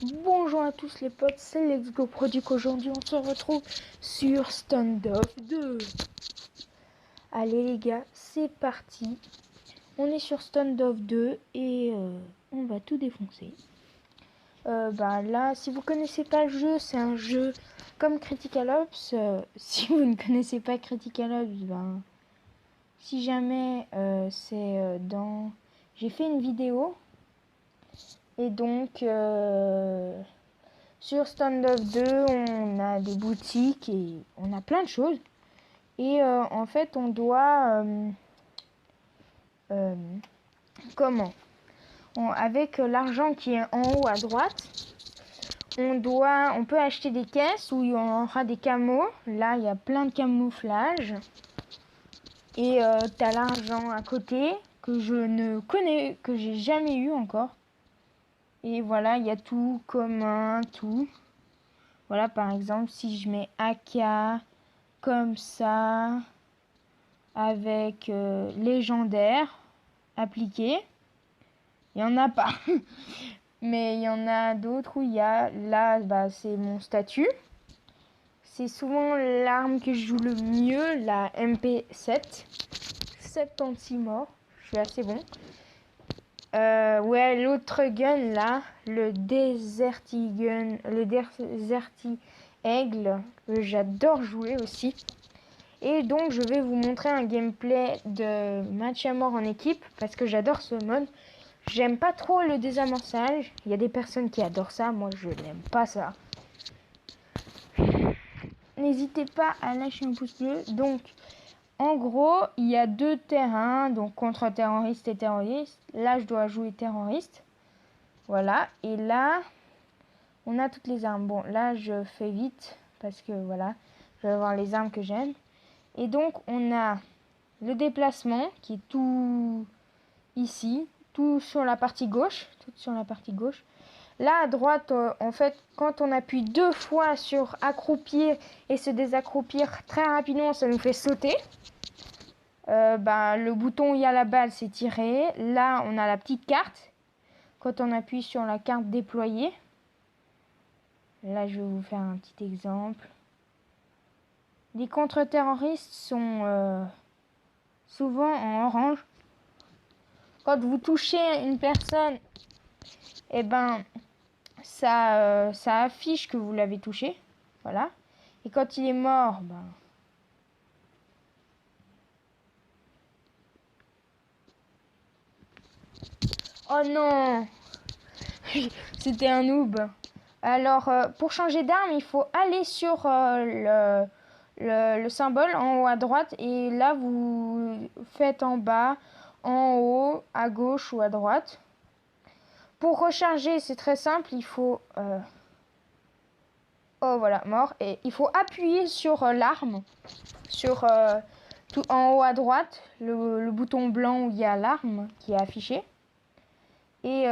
Bonjour à tous les potes, c'est Let's Go Product. Aujourd'hui on se retrouve sur Standoff 2. Allez les gars, c'est parti. On est sur Standoff 2 et on va tout défoncer. Là, si vous connaissez pas le jeu, c'est un jeu comme Critical Ops. Si vous ne connaissez pas Critical Ops, si jamais c'est dans... J'ai fait une vidéo et donc... Sur Standoff 2, on a des boutiques et on a plein de choses. Et en fait, on doit... avec l'argent qui est en haut à droite, on peut acheter des caisses où il y aura des camos. Là, il y a plein de camouflages. Et tu as l'argent à côté que que j'ai jamais eu encore. Et voilà, il y a tout commun, tout. Voilà, par exemple, si je mets AK comme ça, avec légendaire appliqué, il n'y en a pas. Mais il y en a d'autres où il y a, là, c'est mon statut. C'est souvent l'arme que je joue le mieux, la MP7. 76 morts, je suis assez bon. Ouais, l'autre gun là, le Deserty Aigle, que j'adore jouer aussi. Et donc je vais vous montrer un gameplay de match à mort en équipe parce que j'adore ce mode. J'aime pas trop le désamorçage. Il y a des personnes qui adorent ça, moi je n'aime pas ça. N'hésitez pas à lâcher un pouce bleu. Donc en gros, il y a deux terrains, donc contre terroriste et terroriste. Là, je dois jouer terroriste. Voilà. Et là, on a toutes les armes. Bon, là, je fais vite parce que voilà, je vais avoir les armes que j'aime. Et donc, on a le déplacement qui est tout ici, tout sur la partie gauche. Tout sur la partie gauche. Là, à droite, en fait, quand on appuie deux fois sur accroupir et se désaccroupir très rapidement, ça nous fait sauter. Le bouton où il y a la balle, c'est tirer. Là, on a la petite carte. Quand on appuie sur la carte déployée. Là, je vais vous faire un petit exemple. Les contre-terroristes sont souvent en orange. Quand vous touchez une personne, ça affiche que vous l'avez touché. Voilà. Et quand il est mort, oh non! C'était un noob. Alors, pour changer d'arme, il faut aller sur le symbole en haut à droite. Et là, vous faites en bas, en haut, à gauche ou à droite. Pour recharger, c'est très simple. Il faut... Oh, voilà, mort. Et il faut appuyer sur l'arme. Sur tout en haut à droite, le bouton blanc où il y a l'arme qui est affiché. Et...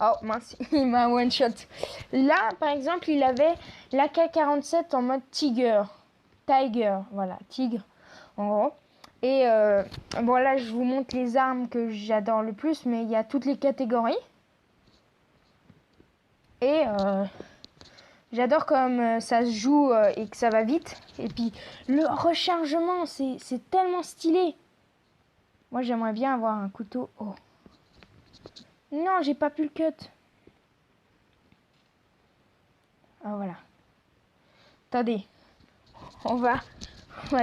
Oh mince, il m'a one shot. Là, par exemple, il avait l'AK-47 en mode Tiger. Voilà, tigre, en gros. Et là, je vous montre les armes que j'adore le plus, mais il y a toutes les catégories. Et j'adore comme ça se joue et que ça va vite. Et puis, le rechargement, c'est tellement stylé. Moi, j'aimerais bien avoir un couteau. Oh. Non, j'ai pas pu le cut. Ah, voilà. Attendez. On va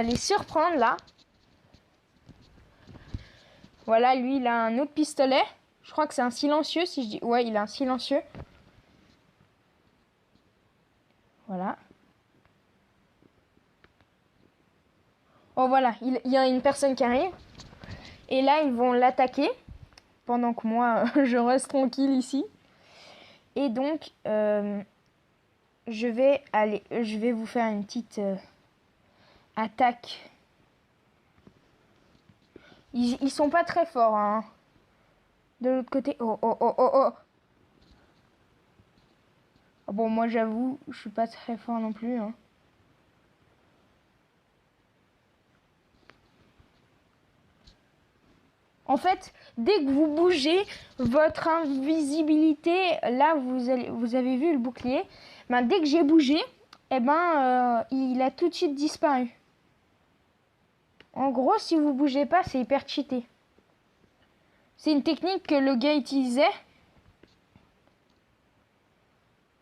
les surprendre, là. Voilà, lui, il a un autre pistolet. Je crois que c'est un silencieux, si je dis... Ouais, il a un silencieux. Voilà. Oh, voilà, il y a une personne qui arrive. Et là, ils vont l'attaquer. Pendant que moi, je reste tranquille ici. Et donc, je vais vous faire une petite attaque. Ils sont pas très forts, hein. De l'autre côté... Oh, oh, oh, oh, oh. Bon, moi, j'avoue, je suis pas très fort non plus, hein. En fait, dès que vous bougez, votre invisibilité, là, vous avez vu le bouclier, ben, dès que j'ai bougé, eh ben, il a tout de suite disparu. En gros, si vous bougez pas, c'est hyper cheaté. C'est une technique que le gars utilisait.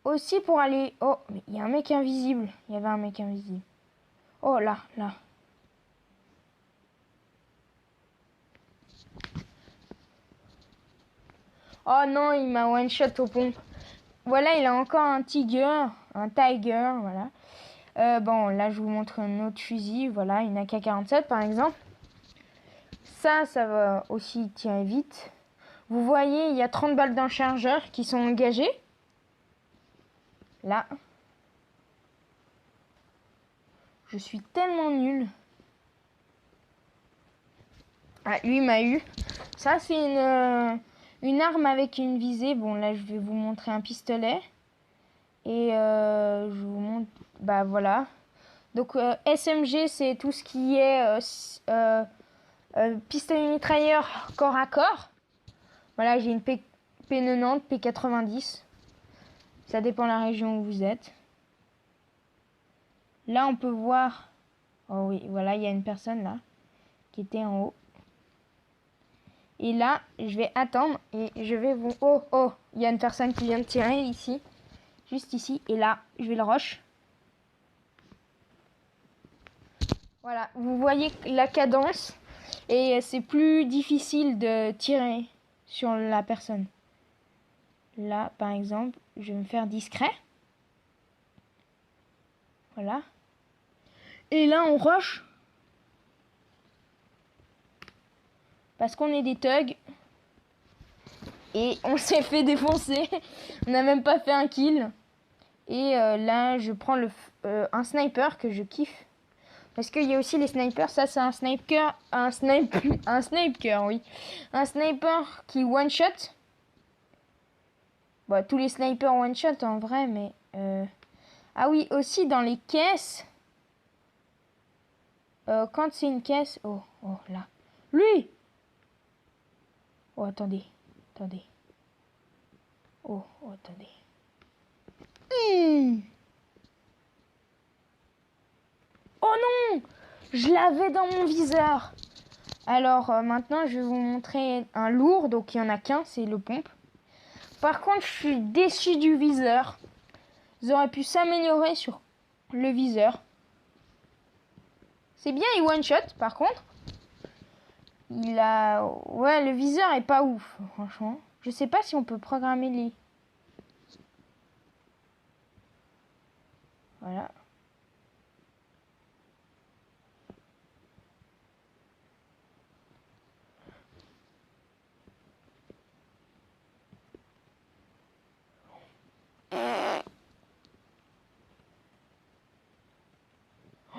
Aussi pour aller... Oh, mais il y a un mec invisible. Il y avait un mec invisible. Oh, là, là. Oh non, il m'a one-shot au pompe. Voilà, il a encore un tiger, voilà. Bon, là, je vous montre un autre fusil, voilà, une AK-47 par exemple. Ça va aussi tirer vite. Vous voyez, il y a 30 balles d'un chargeur qui sont engagées. Là. Je suis tellement nul. Ah, lui m'a eu. Ça, c'est une arme avec une visée. Bon, là, je vais vous montrer un pistolet. Et je vous montre... Bah, voilà. Donc, SMG, c'est tout ce qui est pistolet mitrailleur corps à corps. Voilà, j'ai une P90, P90. Ça dépend de la région où vous êtes. Là, on peut voir... Oh oui, voilà, il y a une personne là qui était en haut. Et là, je vais attendre et je vais vous... Oh, oh, il y a une personne qui vient de tirer ici. Juste ici. Et là, je vais le rush. Voilà, vous voyez la cadence. Et c'est plus difficile de tirer sur la personne. Là, par exemple, je vais me faire discret. Voilà. Et là, on rush. Parce qu'on est des thugs. Et on s'est fait défoncer. On n'a même pas fait un kill. Et là, je prends un sniper que je kiffe. Parce qu'il y a aussi les snipers. Ça, c'est un sniper. Un sniper, oui. Un sniper qui one-shot. Bon, tous les snipers one-shot en vrai, mais... Ah oui, aussi dans les caisses. Quand c'est une caisse... Oh, oh, là. Lui! Oh, attendez. Attendez. Oh, oh attendez. Oh non! Je l'avais dans mon viseur. Alors, maintenant, je vais vous montrer un lourd. Donc, il n'y en a qu'un, c'est le pompe. Par contre, je suis déçu du viseur. Ils auraient pu s'améliorer sur le viseur. C'est bien, il one-shot, par contre. Il a... Ouais, le viseur est pas ouf, franchement. Je sais pas si on peut programmer les... Voilà.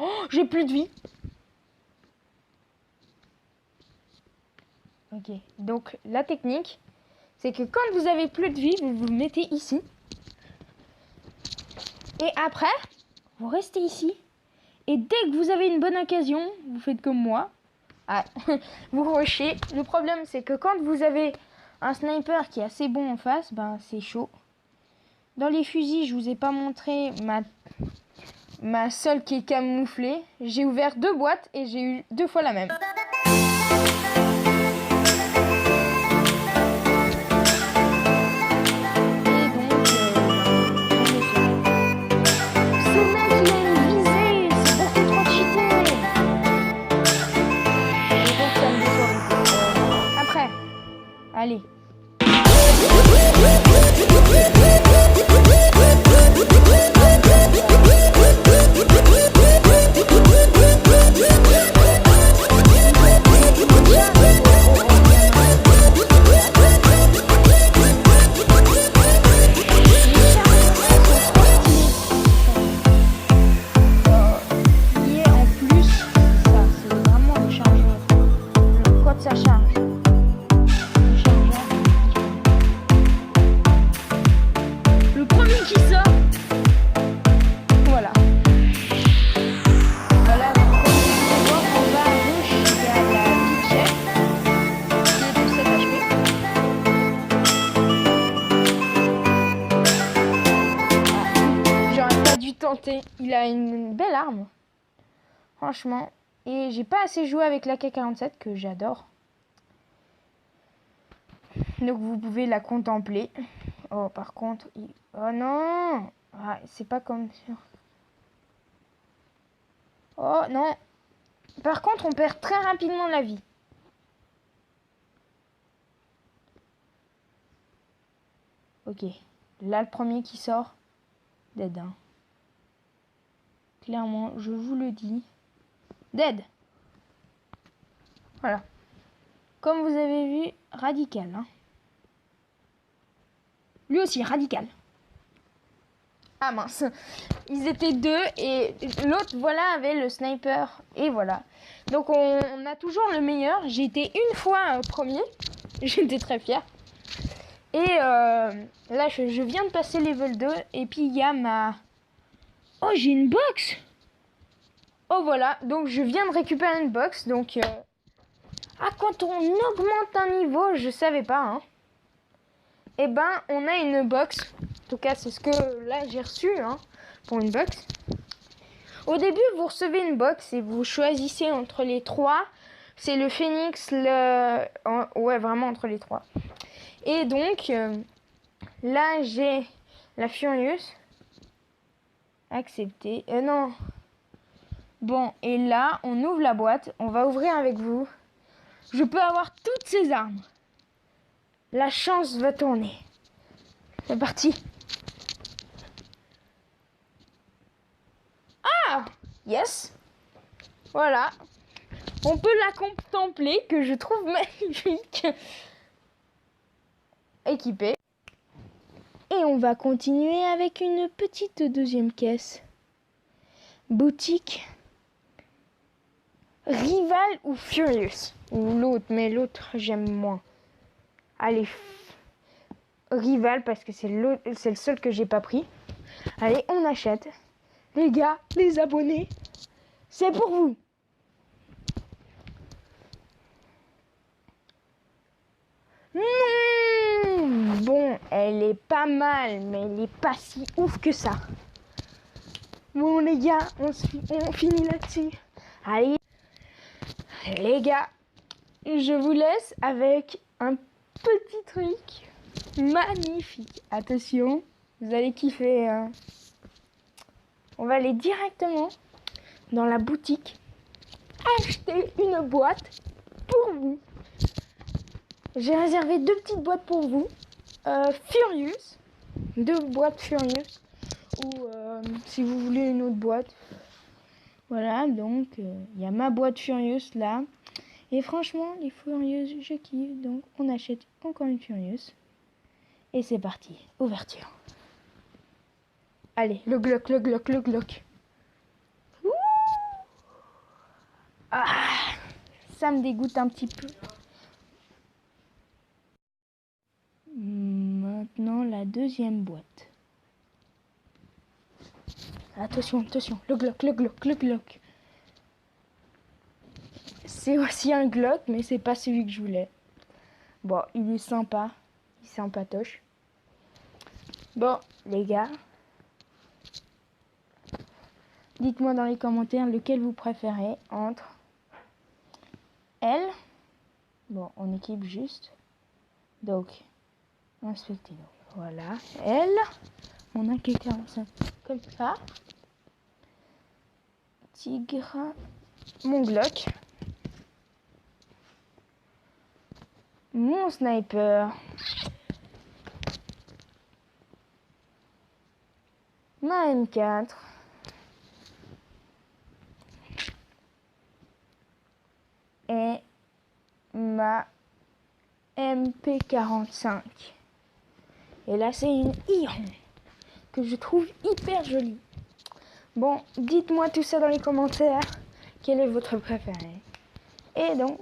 Oh, j'ai plus de vie. Ok, donc la technique, c'est que quand vous avez plus de vie, vous vous mettez ici. Et après, vous restez ici. Et dès que vous avez une bonne occasion, vous faites comme moi. Ah, vous rushez. Le problème, c'est que quand vous avez un sniper qui est assez bon en face, ben c'est chaud. Dans les fusils, je vous ai pas montré ma seule qui est camouflée. J'ai ouvert 2 boîtes et j'ai eu 2 fois la même. une belle arme. Franchement. Et j'ai pas assez joué avec l'AK-47 que j'adore. Donc vous pouvez la contempler. Oh, par contre... Oh non! Ah, c'est pas comme ça. Oh non! Par contre, on perd très rapidement la vie. Ok. Là, le premier qui sort. Dead. Hein. Clairement, je vous le dis. Dead! Voilà. Comme vous avez vu, radical. Hein. Lui aussi, radical. Ah mince. Ils étaient deux et l'autre, voilà, avait le sniper. Et voilà. Donc on a toujours le meilleur. J'ai été une fois premier. J'étais très fière. Et là, je viens de passer level 2. Et puis il y a ma... Oh, j'ai une box. Oh voilà. Donc je viens de récupérer une box. Donc... Ah, quand on augmente un niveau, je savais pas, hein. Eh ben, on a une box. En tout cas, c'est ce que là j'ai reçu, hein, pour une box. Au début, vous recevez une box et vous choisissez entre les trois. C'est le Phoenix, ouais, vraiment entre les trois. Et donc, là, j'ai la Furious. Accepter. Non. Bon, et là, on ouvre la boîte. On va ouvrir avec vous. Je peux avoir toutes ces armes. La chance va tourner. C'est parti. Ah! Yes! Voilà. On peut la contempler, que je trouve magnifique. Équipée. Et on va continuer avec une petite deuxième caisse. Boutique. Rival ou Furious? Ou l'autre, mais l'autre j'aime moins. Allez, Rival parce que c'est le seul que j'ai pas pris. Allez, on achète. Les gars, les abonnés, c'est pour vous. Bon, elle est pas mal, mais elle est pas si ouf que ça. Bon les gars, on finit là-dessus. Allez, les gars, je vous laisse avec un petit truc magnifique. Attention, vous allez kiffer. Hein. On va aller directement dans la boutique acheter une boîte pour vous. J'ai réservé 2 petites boîtes pour vous. Furious. 2 boîtes Furious. Ou si vous voulez une autre boîte. Voilà, donc il y a ma boîte Furious là. Et franchement, les Furious, je kiffe. Donc on achète encore une Furious. Et c'est parti. Ouverture. Allez, le Glock, le Glock, le Glock. Ouh, ah, ça me dégoûte un petit peu. Maintenant, la deuxième boîte. Attention, attention, le Glock, le Glock, le Glock. C'est aussi un Glock, mais c'est pas celui que je voulais. Bon, il est sympa. Il est sympatoche. Bon, les gars. Dites-moi dans les commentaires lequel vous préférez entre elle. Bon, on équipe juste. Donc, inspectez. Voilà, elle. On a quelqu'un comme ça. Tigre. Mon Glock. Mon sniper. Ma M4. Et ma MP45. Et là, c'est une Iron que je trouve hyper jolie. Bon, dites-moi tout ça dans les commentaires. Quel est votre préféré? Et donc,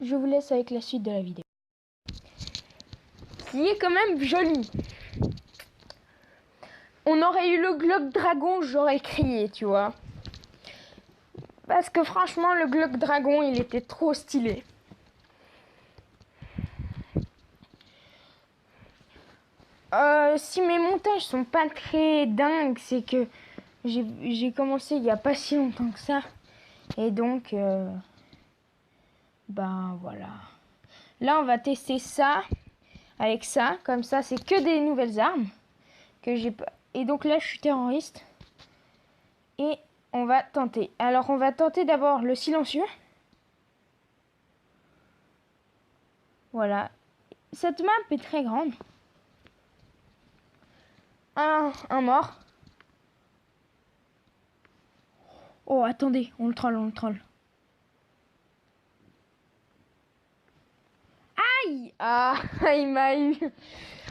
je vous laisse avec la suite de la vidéo. Qui est quand même jolie. On aurait eu le Glock Dragon, j'aurais crié, tu vois. Parce que franchement, le Glock Dragon, il était trop stylé. Si mes montages sont pas très dingues, c'est que J'ai commencé il n'y a pas si longtemps que ça. Et donc, ben voilà. Là, on va tester ça avec ça. Comme ça, c'est que des nouvelles armes que j'ai pas. Et donc là, je suis terroriste. Et on va tenter. Alors, on va tenter d'abord le silencieux. Voilà. Cette map est très grande. Un mort. Oh, attendez, on le troll, on le troll. Aïe! Ah, il m'a eu.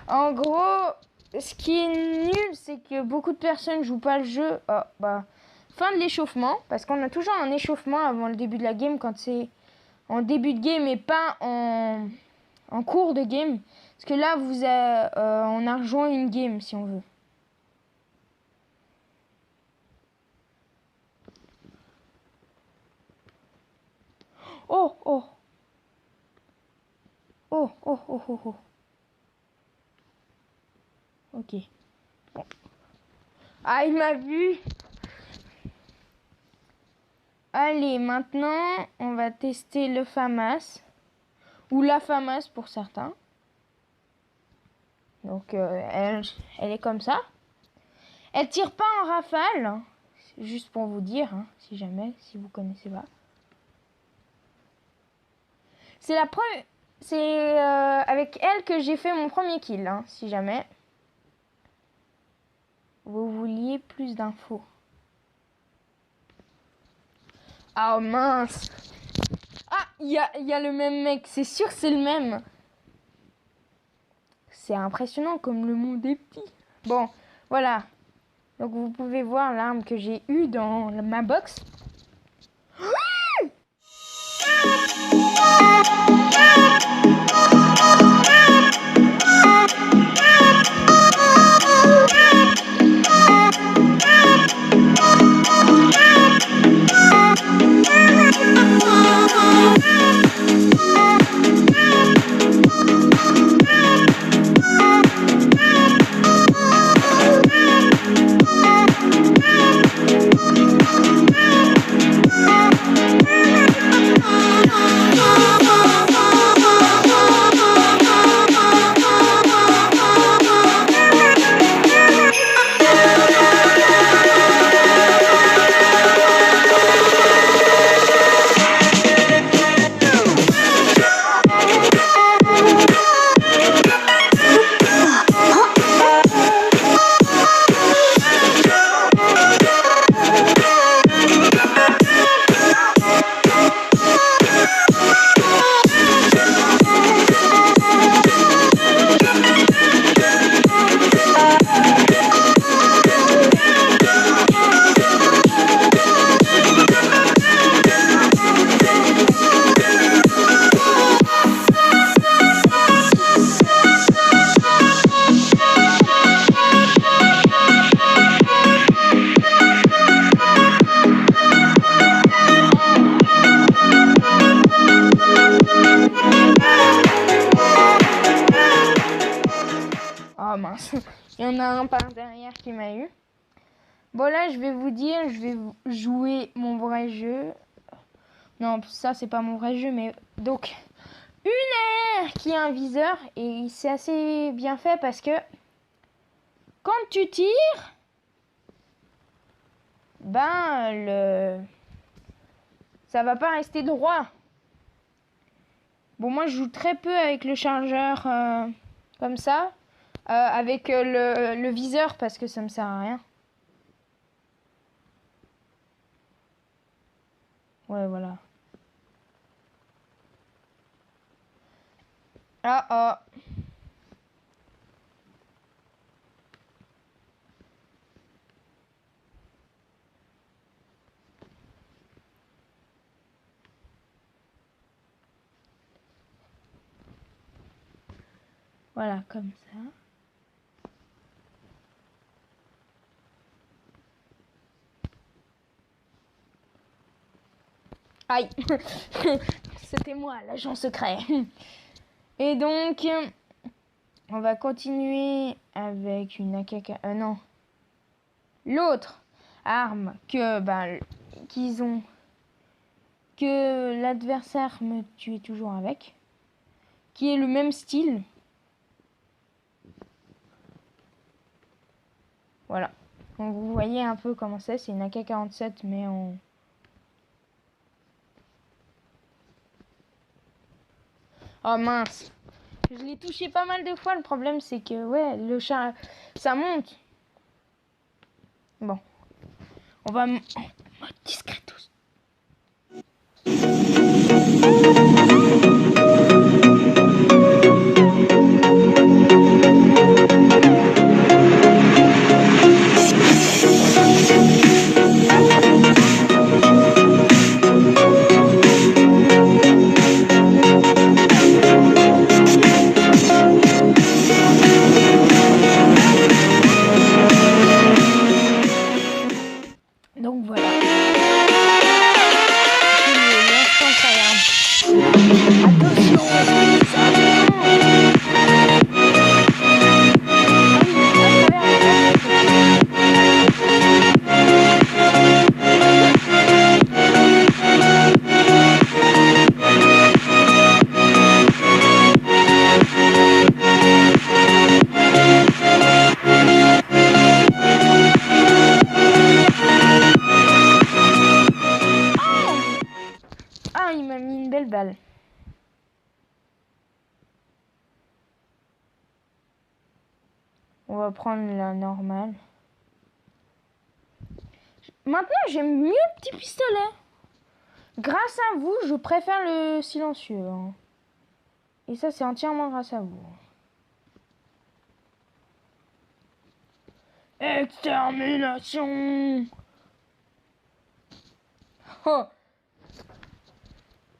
En gros, ce qui est nul, c'est que beaucoup de personnes jouent pas le jeu. Oh, bah, fin de l'échauffement, parce qu'on a toujours un échauffement avant le début de la game quand c'est en début de game et pas en cours de game. Parce que là, on a rejoint une game si on veut. Oh, oh. Oh, oh, oh, oh, oh. Ok. Bon. Ah, il m'a vu. Allez, maintenant, on va tester le FAMAS. Ou la FAMAS pour certains. Donc, elle est comme ça. Elle tire pas en rafale. Hein. Juste pour vous dire, hein, si jamais, si vous connaissez pas. C'est la première... C'est avec elle que j'ai fait mon premier kill, hein, si jamais vous vouliez plus d'infos. Ah mince. Ah, il y a le même mec, c'est sûr c'est le même. C'est impressionnant comme le monde est petit. Bon, voilà. Donc vous pouvez voir l'arme que j'ai eue dans ma box. Oh mince, il y en a un par derrière qui m'a eu. Bon là je vais vous dire, je vais jouer mon vrai jeu. Non, ça c'est pas mon vrai jeu, mais donc une AR qui a un viseur et c'est assez bien fait parce que quand tu tires, ben ça va pas rester droit. Bon moi je joue très peu avec le chargeur comme ça. Avec le viseur parce que ça me sert à rien. Ouais, voilà. Ah, ah. Voilà, comme ça. Aïe. C'était moi, l'agent secret. Et donc, on va continuer avec une AKK. Non. L'autre. arme que qu'ils ont que l'adversaire me tuait toujours avec, qui est le même style. Voilà. Donc vous voyez un peu comment c'est une AK-47 mais en... Oh mince. Je l'ai touché pas mal de fois, le problème c'est que ouais, le chat ça monte. Bon. On va en mode discretos. Donc voilà. C'est l'instant tryhard. Attention, ah, il m'a mis une belle balle. On va prendre la normale. Maintenant, j'aime mieux le petit pistolet. Grâce à vous, je préfère le silencieux. Hein. Et ça, c'est entièrement grâce à vous. Extermination. Oh.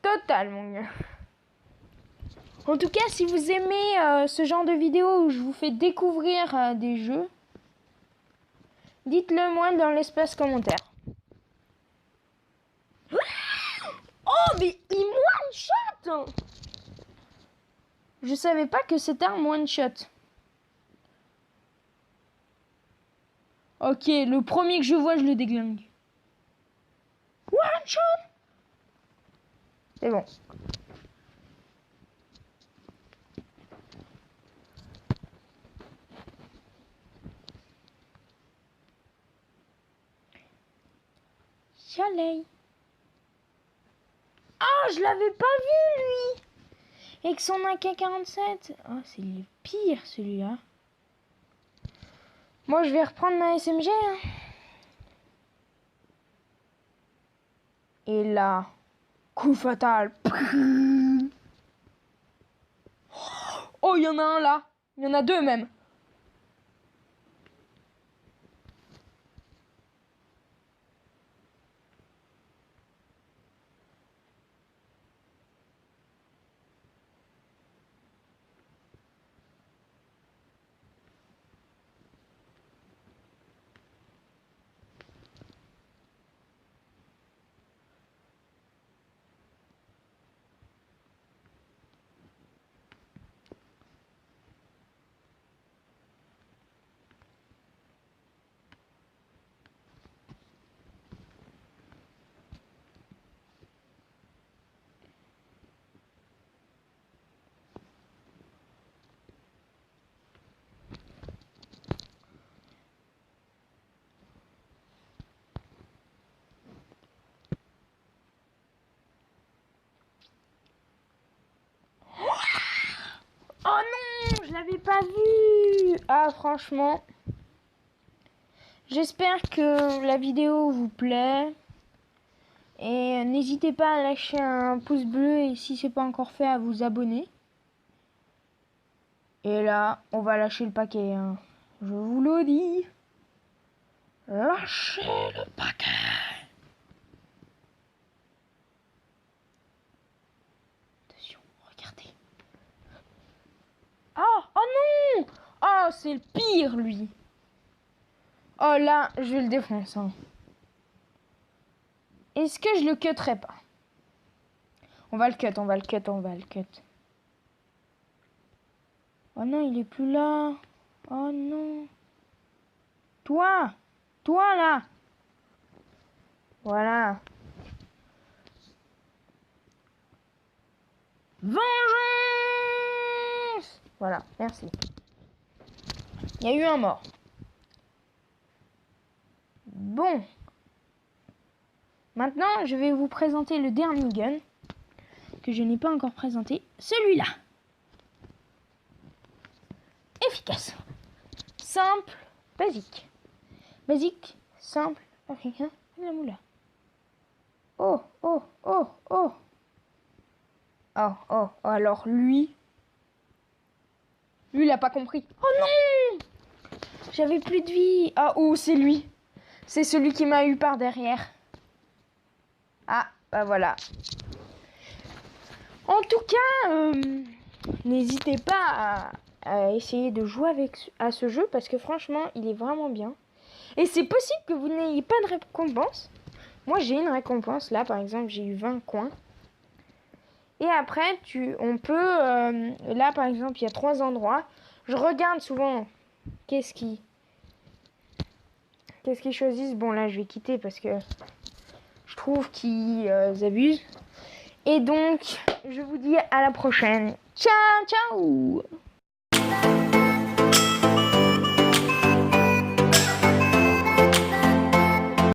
Total, mon gars. En tout cas, si vous aimez ce genre de vidéo où je vous fais découvrir des jeux, dites-le moi dans l'espace commentaire. Oh, mais il one-shot! Je savais pas que c'était un one-shot. Ok, le premier que je vois, je le déglingue. One-shot! C'est bon. Soleil. Ah, je l'avais pas vu, lui! Avec son AK-47. Oh, c'est le pire, celui-là. Moi, je vais reprendre ma SMG. Hein. Et là, coup fatal. Oh, il y en a un là. Il y en a deux même. Oh non, je l'avais pas vu. Ah, franchement. J'espère que la vidéo vous plaît. Et n'hésitez pas à lâcher un pouce bleu et si c'est pas encore fait, à vous abonner. Et là, on va lâcher le paquet. Hein. Je vous le dis. Lâchez le paquet. Attention, regardez. Oh, oh non. Oh, c'est le pire, lui. Oh là, je vais le défoncer. Hein. Est-ce que je le cutterai pas? On va le cut, on va le cut, on va le cut. Oh non, il est plus là. Oh non. Toi là. Voilà. Vengeance! Voilà, merci. Il y a eu un mort. Bon. Maintenant, je vais vous présenter le dernier gun que je n'ai pas encore présenté. Celui-là. Efficace. Simple. Basique. Basique. Simple. Africain. La moula. Oh, oh, oh, oh. Oh, oh, alors lui, il a pas compris. Oh non! J'avais plus de vie. Ah, oh, c'est lui. C'est celui qui m'a eu par derrière. Ah, bah voilà. En tout cas, n'hésitez pas à essayer de jouer à ce jeu parce que franchement, il est vraiment bien. Et c'est possible que vous n'ayez pas de récompense. Moi, j'ai une récompense. Là, par exemple, j'ai eu 20 coins. Et après, on peut... là, par exemple, il y a 3 endroits. Je regarde souvent qu'est-ce qu'ils choisissent. Bon, là, je vais quitter parce que je trouve qu'ils abusent. Et donc, je vous dis à la prochaine. Ciao, ciao!